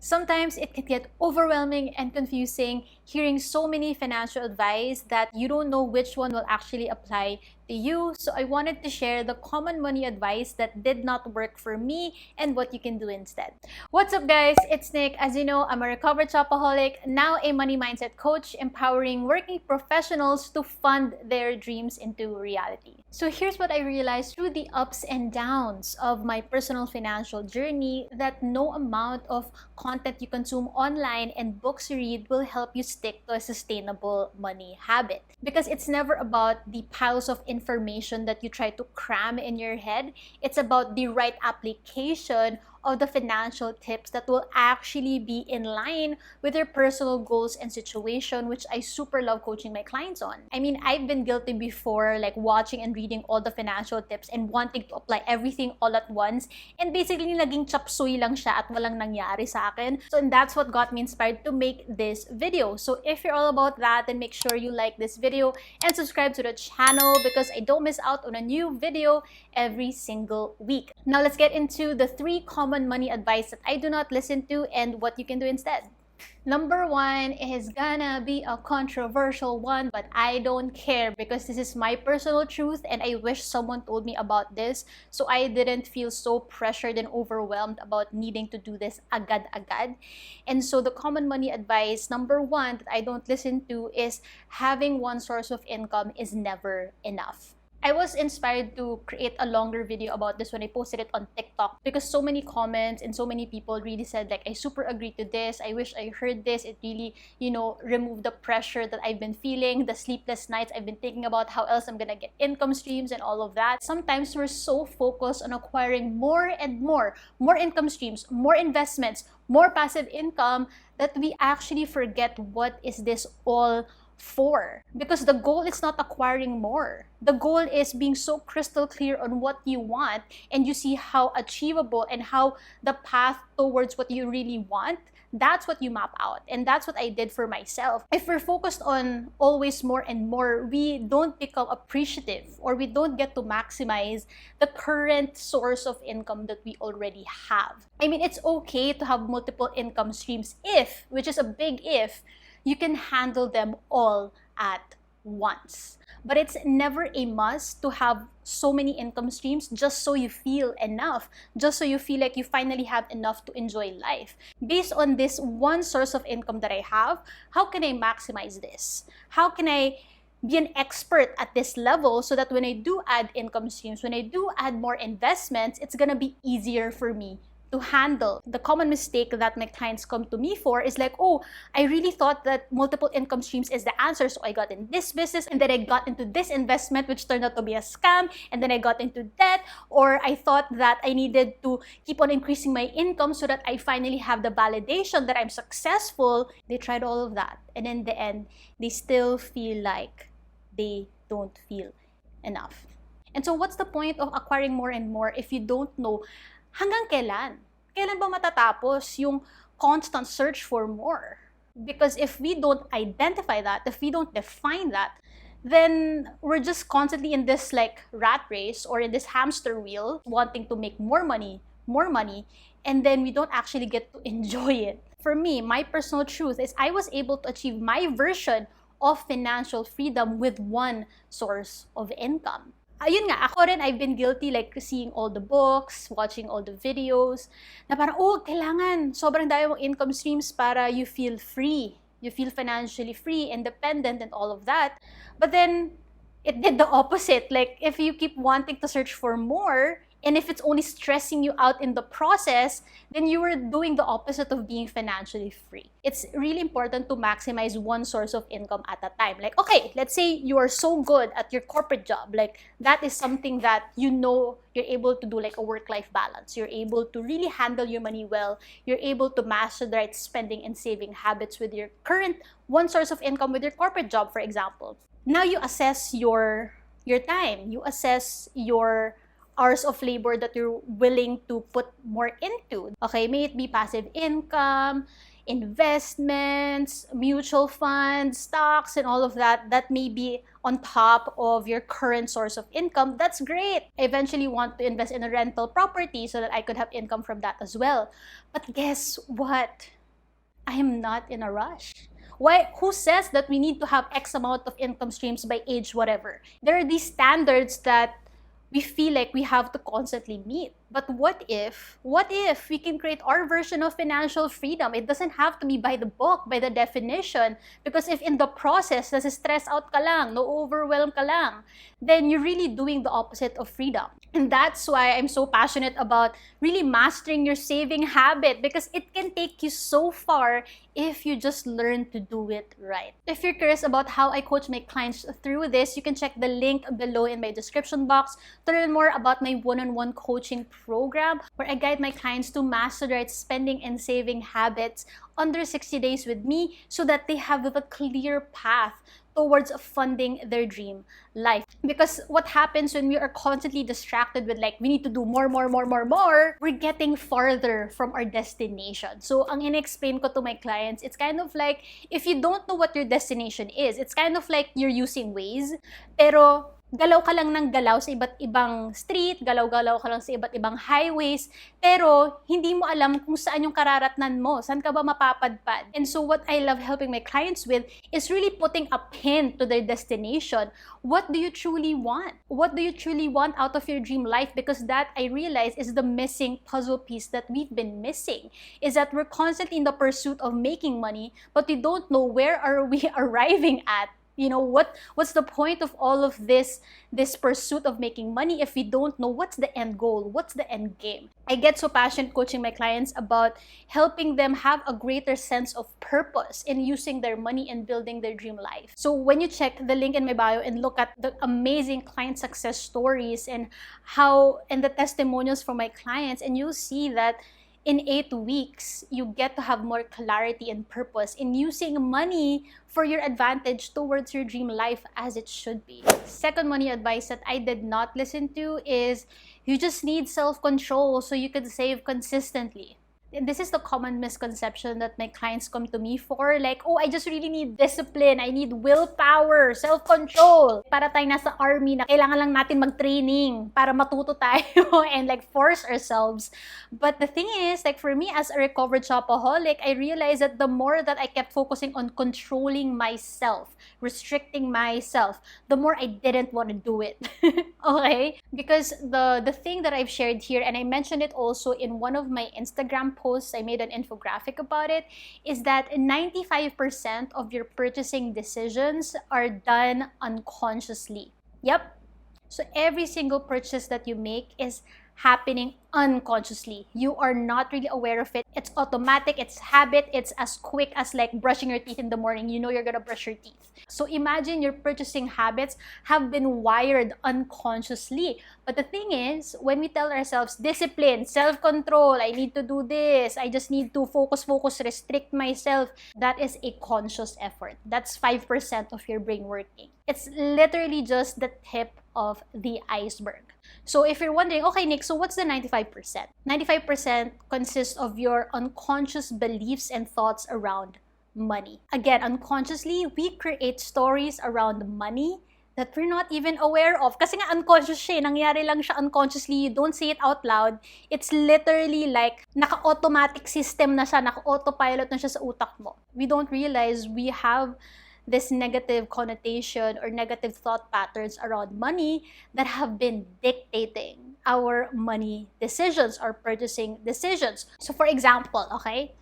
Sometimes it can get overwhelming and confusing hearing so many financial advice that you don't know which one will actually apply to you. So I wanted to share the common money advice that did not work for me and what you can do instead. What's up guys? It's Nick. As you know, I'm a recovered shopaholic, now a money mindset coach, empowering working professionals to fund their dreams into reality. So here's what I realized through the ups and downs of my personal financial journey, that no amount of content you consume online and books you read will help you stick to a sustainable money habit. Because it's never about the piles of information that you try to cram in your head. It's about the right application of the financial tips that will actually be in line with your personal goals and situation, which I super love coaching my clients on. I mean, I've been guilty before, like watching and reading all the financial tips and wanting to apply everything all at once, and basically naging chapsuy lang siya at walang nangyari sa akin. So and that's what got me inspired to make this video. So if you're all about that, then make sure you like this video and subscribe to the channel because I don't miss out on a new video every single week. Now let's get into the 3 common money advice that I do not listen to and what you can do instead. Number 1 is gonna be a controversial one, but I don't care because this is my personal truth and I wish someone told me about this so I didn't feel so pressured and overwhelmed about needing to do this agad-agad. And so the common money advice, number 1 that I don't listen to, is having one source of income is never enough. I was inspired to create a longer video about this when I posted it on TikTok because so many comments and so many people really said like, I super agree to this. I wish I heard this. It really, removed the pressure that I've been feeling, the sleepless nights I've been thinking about how else I'm gonna get income streams and all of that. Sometimes we're so focused on acquiring more and more income streams, more investments, more passive income that we actually forget what is this all for. Because the goal is not acquiring more. The goal is being so crystal clear on what you want and you see how achievable and how the path towards what you really want, that's what you map out. And that's what I did for myself. If we're focused on always more and more, we don't become appreciative or we don't get to maximize the current source of income that we already have. I mean, it's okay to have multiple income streams if, which is a big if, you can handle them all at once. But it's never a must to have so many income streams just so you feel enough, just so you feel like you finally have enough to enjoy life. Based on this one source of income that I have, how can I maximize this? How can I be an expert at this level so that when I do add income streams, when I do add more investments, it's gonna be easier for me to handle. The common mistake that my clients come to me for is like, oh, I really thought that multiple income streams is the answer, so I got in this business and then I got into this investment which turned out to be a scam, and then I got into debt, or I thought that I needed to keep on increasing my income so that I finally have the validation that I'm successful. They tried all of that and in the end they still feel like they don't feel enough. And so what's the point of acquiring more and more if you don't know hanggang kailan? Kailan ba matatapos yung constant search for more? Because if we don't identify that, if we don't define that, then we're just constantly in this like rat race or in this hamster wheel wanting to make more money, and then we don't actually get to enjoy it. For me, my personal truth is I was able to achieve my version of financial freedom with one source of income. Ayun nga, ako rin, I've been guilty like seeing all the books, watching all the videos, na parang, oh, kailangan, sobrang dami mong income streams para you feel free. You feel financially free, independent, and all of that. But then, it did the opposite. Like, if you keep wanting to search for more, and if it's only stressing you out in the process, then you are doing the opposite of being financially free. It's really important to maximize one source of income at a time. Like, okay, let's say you are so good at your corporate job. Like, that is something that you know you're able to do, like a work-life balance. You're able to really handle your money well. You're able to master the right spending and saving habits with your current one source of income with your corporate job, for example. Now you assess your time. You assess your hours of labor that you're willing to put more into. Okay, may it be passive income, investments, mutual funds, stocks, and all of that, that may be on top of your current source of income. That's great. I eventually want to invest in a rental property so that I could have income from that as well. But guess what? I am not in a rush. Why? Who says that we need to have X amount of income streams by age whatever? There are these standards that we feel like we have to constantly meet. But what if we can create our version of financial freedom? It doesn't have to be by the book, by the definition. Because if in the process, stress out ka lang, no overwhelm ka lang, then you're really doing the opposite of freedom. And that's why I'm so passionate about really mastering your saving habit, because it can take you so far if you just learn to do it right. If you're curious about how I coach my clients through this, you can check the link below in my description box to learn more about my one-on-one coaching program, where I guide my clients to master their spending and saving habits under 60 days with me, so that they have a clear path towards funding their dream life. Because what happens when we are constantly distracted with like, we need to do more, we're getting farther from our destination. So ang in-explain ko to my clients, it's kind of like, if you don't know what your destination is, it's kind of like you're using Waze, pero galaw ka lang ng galaw sa iba't ibang street, galaw-galaw ka lang sa iba't ibang highways, pero hindi mo alam kung saan yung kararatnan mo, saan ka ba mapapadpad. And so what I love helping my clients with is really putting a pin to their destination. What do you truly want? What do you truly want out of your dream life? Because that, I realize, is the missing puzzle piece that we've been missing, is that we're constantly in the pursuit of making money, but we don't know where are we arriving at. You know, what's the point of all of this pursuit of making money if we don't know what's the end goal, what's the end game? I get so passionate coaching my clients about helping them have a greater sense of purpose in using their money and building their dream life. So when you check the link in my bio and look at the amazing client success stories and the testimonials from my clients, and you'll see that in 8 weeks, you get to have more clarity and purpose in using money for your advantage towards your dream life as it should be. Second money advice that I did not listen to is you just need self-control so you can save consistently. This is the common misconception that my clients come to me for. Like, oh, I just really need discipline. I need willpower, self-control. Para tayo nasa army na kailangan lang natin mag-training para matuto tayo and like force ourselves. But the thing is, like for me as a recovered shopaholic, I realized that the more that I kept focusing on controlling myself, restricting myself, the more I didn't want to do it. Okay? Because the thing that I've shared here, and I mentioned it also in one of my Instagram posts, I made an infographic about it, is that 95% of your purchasing decisions are done unconsciously. Yep. So every single purchase that you make is happening unconsciously. You are not really aware of it. It's automatic, it's habit, it's as quick as like brushing your teeth in the morning. You know you're gonna brush your teeth. So imagine your purchasing habits have been wired unconsciously. But the thing is, when we tell ourselves discipline, self-control, I need to do this, I just need to focus, restrict myself, that is a conscious effort. That's 5% of your brain working. It's literally just the tip of the iceberg. So if you're wondering, okay, Nik, so what's the 95%? 95% consists of your unconscious beliefs and thoughts around money. Again, unconsciously, we create stories around money that we're not even aware of. Kasi nga unconscious siya, nangyari lang siya unconsciously, you don't say it out loud. It's literally like naka-automatic system na siya, naka-autopilot na siya sa utak mo. We don't realize we have this negative connotation or negative thought patterns around money that have been dictating our money decisions or purchasing decisions. So for example, okay,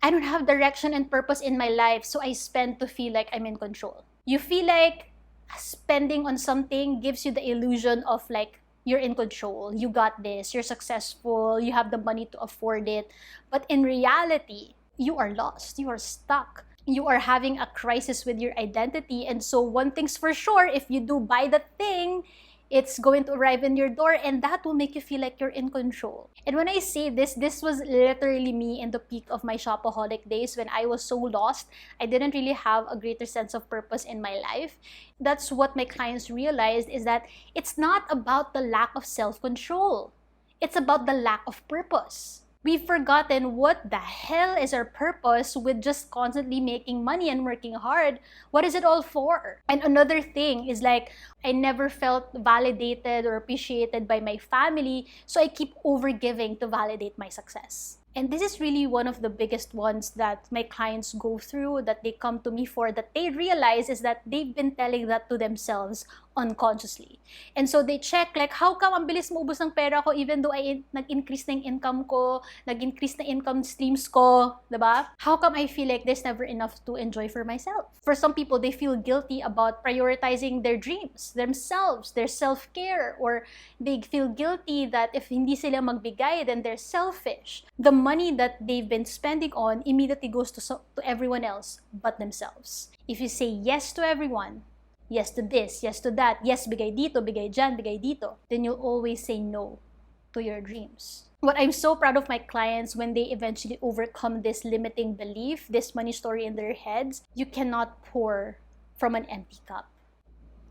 I don't have direction and purpose in my life, so I spend to feel like I'm in control. You feel like spending on something gives you the illusion of like you're in control, you got this, you're successful, you have the money to afford it. But in reality, you are lost, you are stuck. You are having a crisis with your identity. And so one thing's for sure, if you do buy the thing, it's going to arrive in your door, and that will make you feel like you're in control. And when I say this was literally me in the peak of my shopaholic days when I was so lost. I didn't really have a greater sense of purpose in my life. That's what my clients realized, is that it's not about the lack of self-control. It's about the lack of purpose. We've forgotten what the hell is our purpose with just constantly making money and working hard. What is it all for? And another thing is like, I never felt validated or appreciated by my family, so I keep overgiving to validate my success. And this is really one of the biggest ones that my clients go through, that they come to me for, that they realize is that they've been telling that to themselves unconsciously. And so they check like, how come ang bilis maubos ng pera ko even though nag-increase na yung income ko, nag-increase na income streams ko, diba? How come I feel like there's never enough to enjoy for myself? For some people, they feel guilty about prioritizing their dreams, themselves, their self-care, or they feel guilty that if hindi sila magbigay, then they're selfish. The money that they've been spending on immediately goes to everyone else but themselves. If you say yes to everyone, yes to this, yes to that, yes, bigay dito, bigay dyan, bigay dito, then you'll always say no to your dreams. What I'm so proud of my clients when they eventually overcome this limiting belief, this money story in their heads, you cannot pour from an empty cup.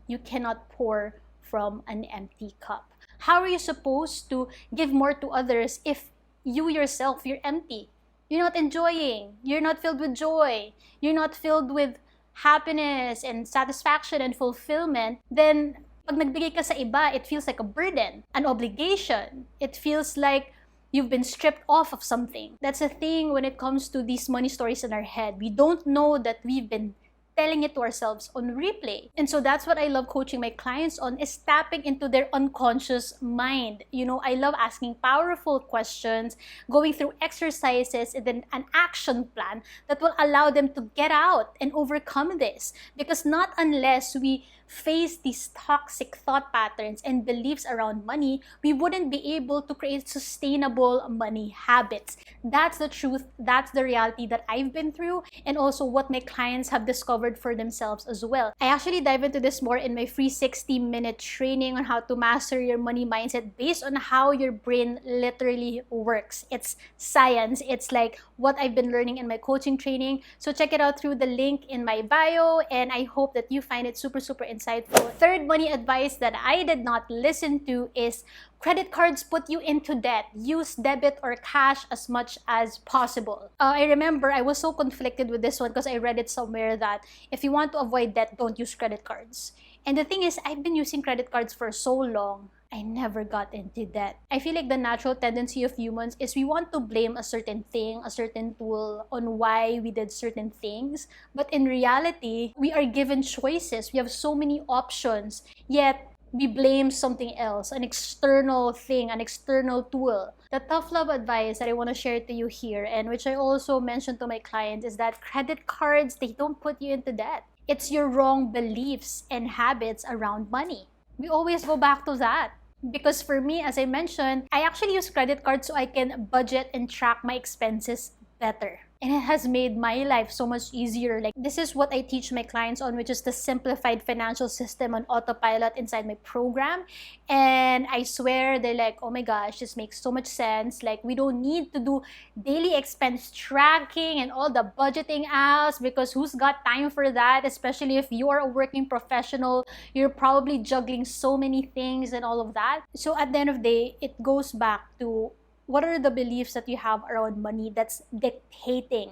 You cannot pour from an empty cup. How are you supposed to give more to others if you yourself, you're empty? You're not enjoying. You're not filled with joy. You're not filled with happiness and satisfaction and fulfillment. Then, pag nagbigay ka sa iba, it feels like a burden, an obligation. It feels like you've been stripped off of something. That's a thing when it comes to these money stories in our head. We don't know that we've been telling it to ourselves on replay. And so that's what I love coaching my clients on, is tapping into their unconscious mind. You know, I love asking powerful questions, going through exercises, and then an action plan that will allow them to get out and overcome this. Because not unless we face these toxic thought patterns and beliefs around money, we wouldn't be able to create sustainable money habits. That's the truth. That's the reality that I've been through, and also what my clients have discovered for themselves as well. I actually dive into this more in my free 60-minute training on how to master your money mindset based on how your brain literally works. It's science. It's like what I've been learning in my coaching training. So check it out through the link in my bio, and I hope that you find it super insightful. Third money advice that I did not listen to is credit cards put you into debt. Use debit or cash as much as possible. I remember I was so conflicted with this one because I read it somewhere that if you want to avoid debt, don't use credit cards. And the thing is, I've been using credit cards for so long, I never got into debt. I feel like the natural tendency of humans is we want to blame a certain thing, a certain tool on why we did certain things. But in reality, we are given choices. We have so many options, yet we blame something else, an external thing, an external tool. The tough love advice that I want to share to you here, and which I also mentioned to my clients, is that credit cards, they don't put you into debt. It's your wrong beliefs and habits around money. We always go back to that. Because for me, as I mentioned, I actually use credit cards so I can budget and track my expenses better. And it has made my life so much easier. Like, this is what I teach my clients on, which is the simplified financial system on autopilot inside my program. And I swear they're like, oh my gosh, this makes so much sense. Like, we don't need to do daily expense tracking and all the budgeting apps, because who's got time for that? Especially if you are a working professional, you're probably juggling so many things and all of that. So at the end of the day, it goes back to what are the beliefs that you have around money that's literally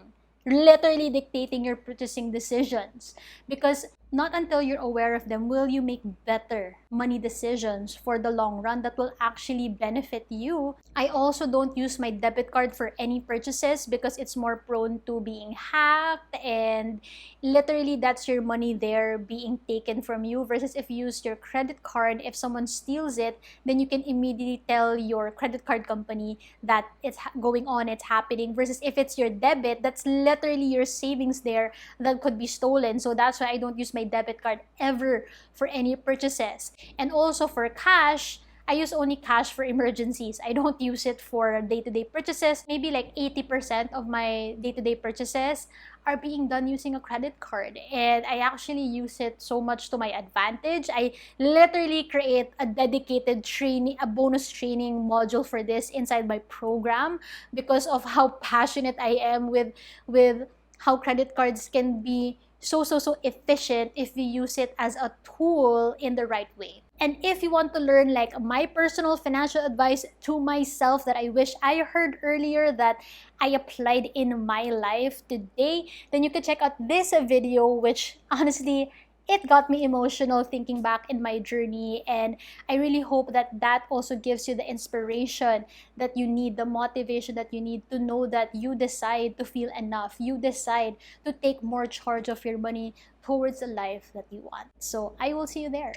dictating your purchasing decisions? Because not until you're aware of them will you make better money decisions for the long run that will actually benefit you. I also don't use my debit card for any purchases because it's more prone to being hacked, and literally that's your money there being taken from you, versus if you use your credit card, if someone steals it, then you can immediately tell your credit card company that it's going on, it's happening, versus if it's your debit, that's literally your savings there that could be stolen. So that's why I don't use my debit card ever for any purchases. And also for cash, I use only cash for emergencies. I don't use it for day-to-day purchases. Maybe like 80% of my day-to-day purchases are being done using a credit card. And I actually use it so much to my advantage. I literally create a dedicated training, a bonus training module for this inside my program because of how passionate I am with how credit cards can be so efficient if we use it as a tool in the right way. And if you want to learn like my personal financial advice to myself that I wish I heard earlier that I applied in my life today, then you can check out this video, which honestly it got me emotional thinking back in my journey. And I really hope that that also gives you the inspiration that you need, the motivation that you need to know that you decide to feel enough. You decide to take more charge of your money towards the life that you want. So I will see you there.